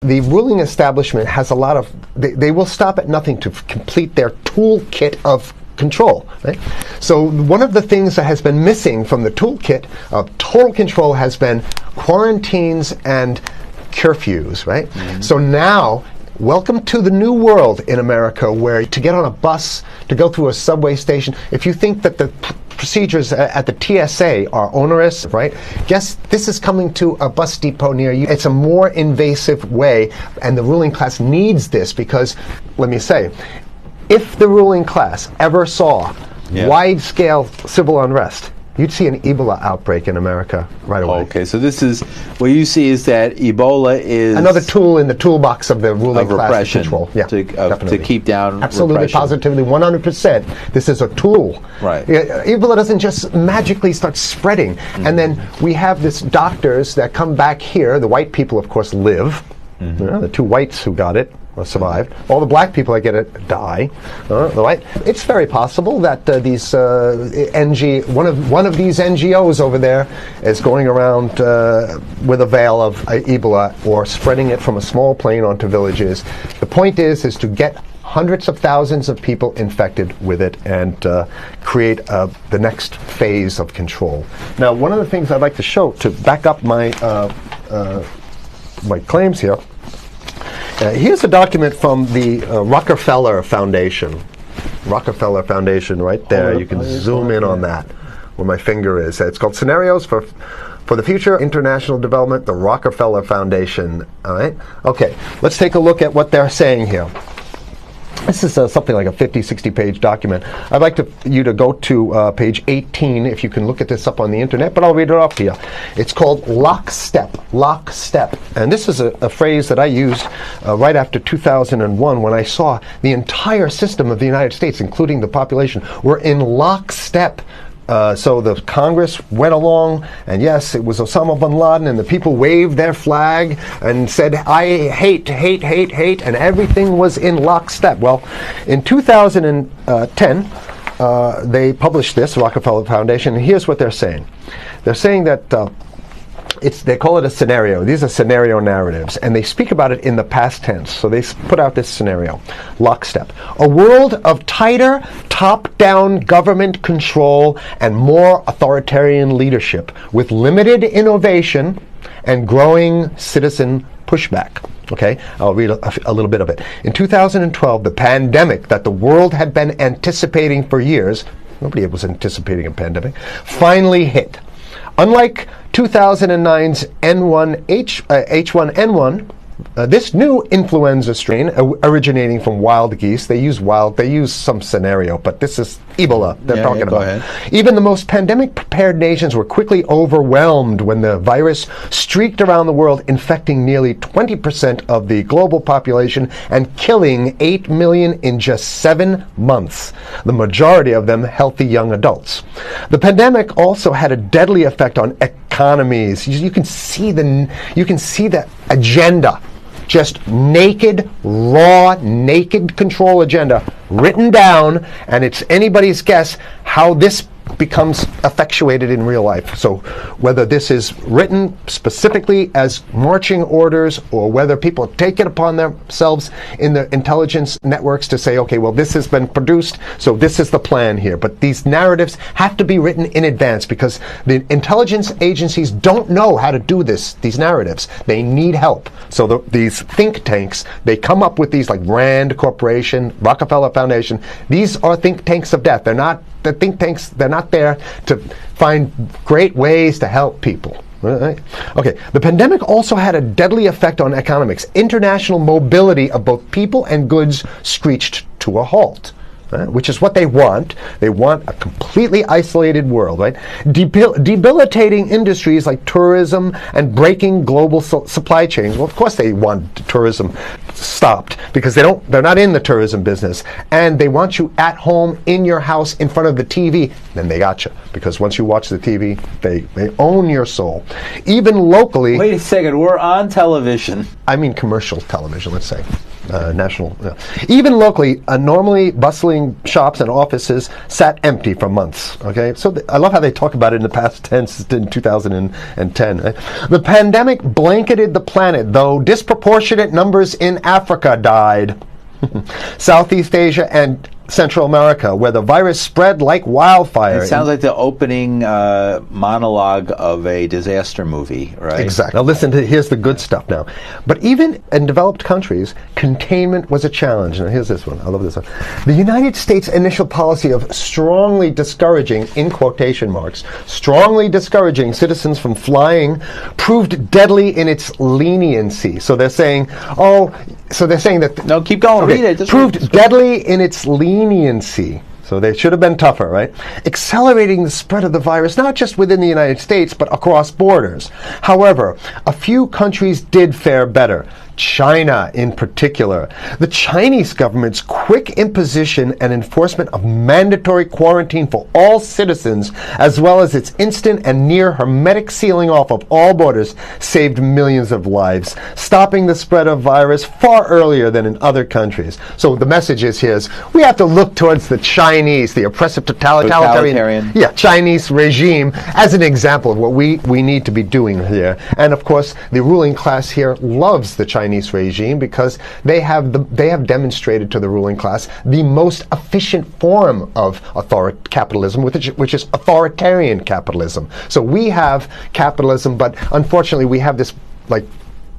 The ruling establishment has a lot of, they will stop at nothing to complete their toolkit of control. Right? So one of the things that has been missing from the toolkit of total control has been quarantines and curfews. Right? Mm-hmm. So now, welcome to the new world in America, where to get on a bus, to go through a subway station, if you think that the procedures at the TSA are onerous, right? Guess this is coming to a bus depot near you. It's a more invasive way, and the ruling class needs this because, let me say, if the ruling class ever saw wide-scale civil unrest, you'd see an Ebola outbreak in America right away. Okay, so this is, what you see is that Ebola is another tool in the toolbox of the ruling class control. Yeah, to keep down absolutely, repression. Positively, 100%. This is a tool. Right. Ebola doesn't just magically start spreading. Mm-hmm. And then we have this doctors that come back here. The white people, of course, live. Mm-hmm. The two whites who got it survived. All the black people that get it die. Right? It's very possible that these one of these NGOs over there is going around with a veil of Ebola or spreading it from a small plane onto villages. The point is to get hundreds of thousands of people infected with it and create the next phase of control. Now, one of the things I'd like to show to back up my my claims here. Here's a document from the Rockefeller Foundation. Rockefeller Foundation, right there. You can zoom in on that, where my finger is. It's called Scenarios for the Future International Development, the Rockefeller Foundation. All right? Okay, let's take a look at what they're saying here. This is something like a 50, 60-page document. I'd like you to go to page 18, if you can look at this up on the internet, but I'll read it off to you. It's called lockstep, lockstep. And this is a phrase that I used right after 2001 when I saw the entire system of the United States, including the population, were in lockstep. So the Congress went along, and yes, it was Osama bin Laden, and the people waved their flag and said, I hate, hate, hate, hate, and everything was in lockstep. Well, in 2010, they published this, Rockefeller Foundation, and here's what they're saying. They're saying that they call it a scenario. These are scenario narratives, and they speak about it in the past tense. So they put out this scenario, lockstep. A world of tighter, top-down government control and more authoritarian leadership with limited innovation and growing citizen pushback. Okay, I'll read a little bit of it. In 2012, the pandemic that the world had been anticipating for years, nobody was anticipating a pandemic, finally hit. Unlike 2009's H1N1, this new influenza strain originating from wild geese, they use some scenario, but this is Ebola they're talking about. Ahead. Even the most pandemic-prepared nations were quickly overwhelmed when the virus streaked around the world, infecting nearly 20% of the global population and killing 8 million in just 7 months, the majority of them healthy young adults. The pandemic also had a deadly effect on economies. You can see the agenda. Just naked, raw, naked control agenda written down, and it's anybody's guess how this becomes effectuated in real life. So whether this is written specifically as marching orders or whether people take it upon themselves in the intelligence networks to say, okay, well, this has been produced, so this is the plan here. But these narratives have to be written in advance because the intelligence agencies don't know how to do these narratives. They need help. So these think tanks, they come up with these like Rand Corporation, Rockefeller Foundation. These are think tanks of death. They're not the think tanks, they're not there to find great ways to help people. Right? Okay, the pandemic also had a deadly effect on economics. International mobility of both people and goods screeched to a halt. Which is what they want. They want a completely isolated world, right? Debilitating industries like tourism and breaking global supply chains. Well, of course they want tourism stopped because they're not in the tourism business, and they want you at home in your house in front of the TV. Then they got you because once you watch the TV, they own your soul. Even locally. Wait a second, we're on television. I mean commercial television, let's say. National. Even locally, a normally bustling manufacturing shops and offices sat empty for months. Okay, so I love how they talk about it in the past tense in 2010. Right? The pandemic blanketed the planet, though disproportionate numbers in Africa died. Southeast Asia and Central America, where the virus spread like wildfire. It sounds like the opening monologue of a disaster movie, right? Exactly. Now listen to, here's the good stuff now. But even in developed countries, containment was a challenge. Now here's this one. I love this one. The United States' initial policy of strongly discouraging, in quotation marks, strongly discouraging citizens from flying proved deadly in its leniency. So they're saying, that... No, keep going. Okay, Read it. Just proved deadly in its leniency. So they should have been tougher, right? Accelerating the spread of the virus, not just within the United States, but across borders. However, a few countries did fare better. China in particular. The Chinese government's quick imposition and enforcement of mandatory quarantine for all citizens, as well as its instant and near hermetic sealing off of all borders, saved millions of lives, stopping the spread of virus far earlier than in other countries. So the message is here is we have to look towards the Chinese, the oppressive totalitarian. Chinese regime as an example of what we need to be doing here. And of course, the ruling class here loves the Chinese regime because they have demonstrated to the ruling class the most efficient form of capitalism, which is authoritarian capitalism. So we have capitalism, but unfortunately we have this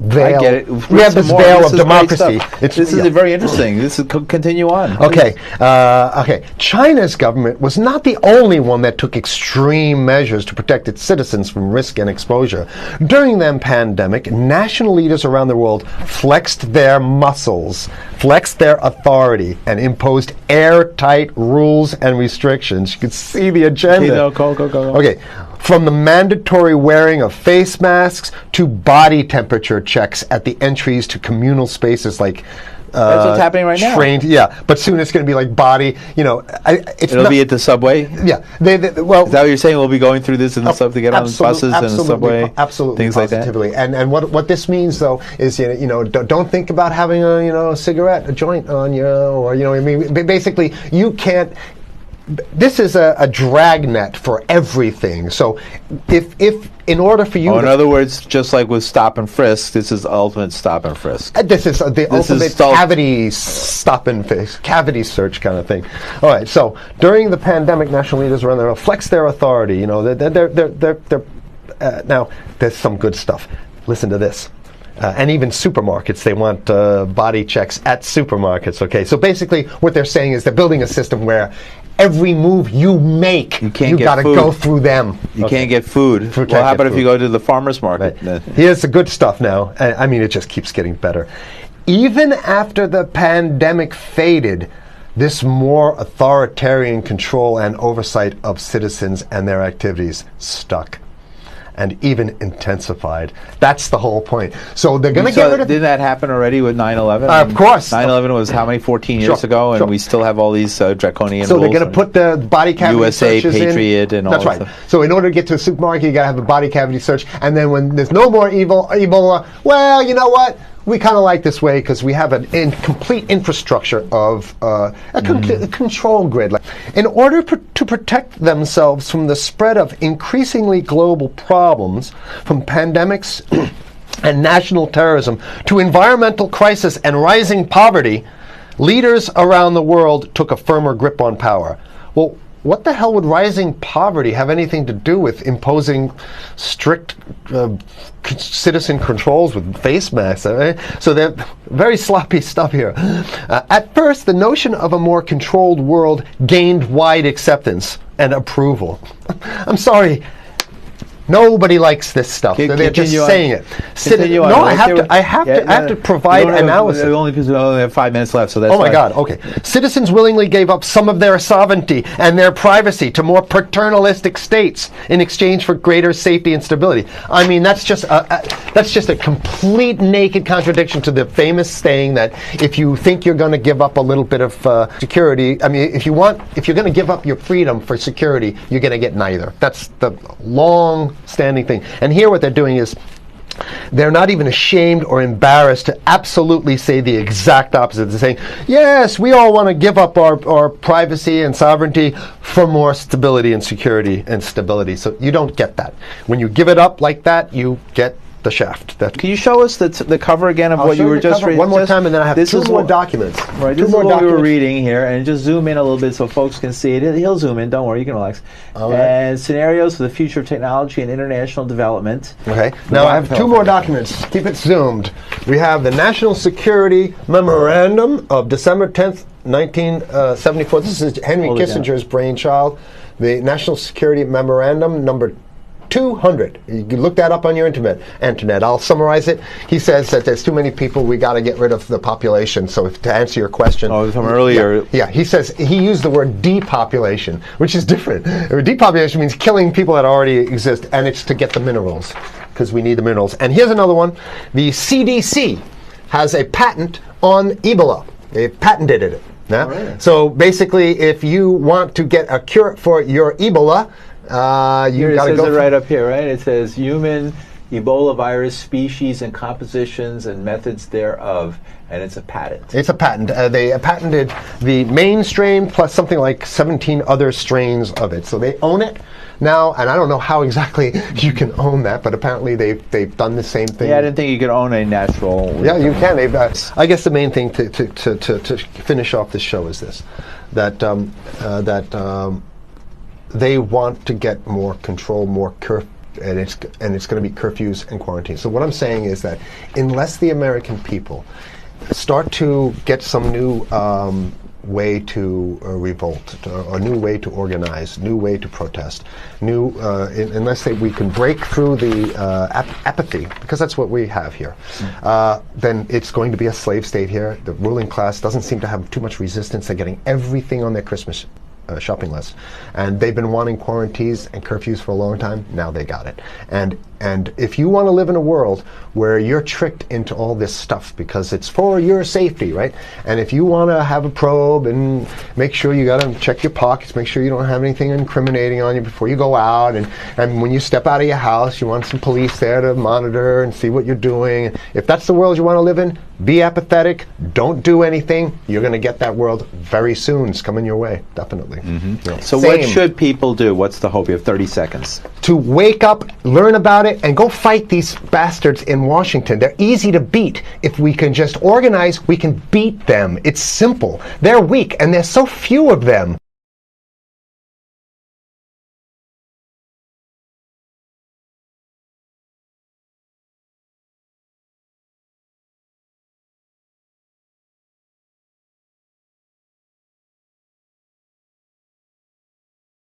veil. I get it. We have this veil of democracy. This is very interesting. This is continue on. Okay. China's government was not the only one that took extreme measures to protect its citizens from risk and exposure. During the pandemic, national leaders around the world flexed their muscles, flexed their authority, and imposed airtight rules and restrictions. You can see the agenda. Okay, go. Okay. From the mandatory wearing of face masks to body temperature checks at the entries to communal spaces like that's what's happening right now. Yeah, but soon it's going to be like body. It'll be at the subway. Yeah, is that what you're saying? We'll be going through this in the to get on the buses and the subway, absolutely, things positively. like that. And what this means though is don't think about having a cigarette, a joint on you, or basically you can't. This is a dragnet for everything. So if in order for you in other words, just like with stop and frisk, this is ultimate stop and frisk. This is the ultimate cavity stop and frisk, cavity search kind of thing. All right, so during the pandemic, national leaders around the world flexed their authority. Now there's some good stuff. Listen to this. And even supermarkets, they want body checks at supermarkets. Okay, so basically what they're saying is they're building a system where every move you make, you got to go through them. You can't get food. Well, how about if you go to the farmer's market? Right. Here's the good stuff now. It just keeps getting better. Even after the pandemic faded, this more authoritarian control and oversight of citizens and their activities stuck. And even intensified. That's the whole point. So they're going to get rid of... Didn't that happen already with 9/11? Of course. 9/11 was how many? 14 years ago, and we still have all these draconian rules. So they're going to put the body cavity USA searches Patriot and all that. That's right. So in order to get to a supermarket, you got to have a body cavity search. And then when there's no more Ebola, well, you know what? We kind of like this way because we have a complete infrastructure of a control grid. In order to protect themselves from the spread of increasingly global problems, from pandemics and national terrorism to environmental crisis and rising poverty, leaders around the world took a firmer grip on power. Well, what the hell would rising poverty have anything to do with imposing strict citizen controls with face masks? So they're very sloppy stuff here. At first, the notion of a more controlled world gained wide acceptance and approval. I'm sorry. Nobody likes this stuff. They're just saying it. I have to provide analysis. We only have 5 minutes left, so that's. Oh my God! Okay. Citizens willingly gave up some of their sovereignty and their privacy to more paternalistic states in exchange for greater safety and stability. I mean, that's just a complete naked contradiction to the famous saying that if you think you're going to give up a little bit of security, I mean, if you're going to give up your freedom for security, you're going to get neither. That's the long-standing thing. And here what they're doing is They're not even ashamed or embarrassed to absolutely say the exact opposite. They're saying, yes, we all want to give up our privacy and sovereignty for more stability and security and stability. So you don't get that. When you give it up like that, you get the shaft. Can you show us the cover again of what you were just reading? One more time, and then I have two more documents. Right, this is what we were reading here, and just zoom in a little bit so folks can see it. He'll zoom in, don't worry, you can relax. All right. And scenarios for the future of technology and international development. Okay, now I have two more documents. Keep it zoomed. We have the National Security Memorandum of December 10th, 1974. This is Henry Kissinger's brainchild. The National Security Memorandum number 200. You can look that up on your internet. I'll summarize it. He says that there's too many people, we got to get rid of the population. So to answer your question. Oh, from earlier. Yeah, he says, he used the word depopulation, which is different. Depopulation means killing people that already exist, and it's to get the minerals, because we need the minerals. And here's another one. The CDC has a patent on Ebola. They patented it. Yeah? Right. So basically, if you want to get a cure for your Ebola, you got to go. It right up here, right? It says human Ebola virus species and compositions and methods thereof, and it's a patent. It's a patent. They patented the main strain plus something like 17 other strains of it. So they own it now, and I don't know how exactly you can own that, but apparently they've done the same thing. Yeah, I didn't think you could own a natural. Yeah, you can. I guess the main thing to finish off this show is this: that they want to get more control, more and it's going to be curfews and quarantines. So what I'm saying is that unless the American people start to get some new way to revolt, a new way to organize, new way to protest, unless we can break through the apathy, because that's what we have here, then it's going to be a slave state here. The ruling class doesn't seem to have too much resistance. They're getting everything on their Christmas shopping list, and they've been wanting quarantines and curfews for a long time. Now they got it. And if you want to live in a world where you're tricked into all this stuff because it's for your safety, right? And if you want to have a probe and make sure you got to check your pockets, make sure you don't have anything incriminating on you before you go out, and when you step out of your house, you want some police there to monitor and see what you're doing. If that's the world you want to live in, be apathetic, don't do anything. You're going to get that world very soon. It's coming your way, definitely. Mm-hmm. Yeah. So what should people do? What's the hope? You have 30 seconds. To wake up, learn about it, and go fight these bastards in Washington. They're easy to beat. If we can just organize, we can beat them. It's simple. They're weak, and there's so few of them.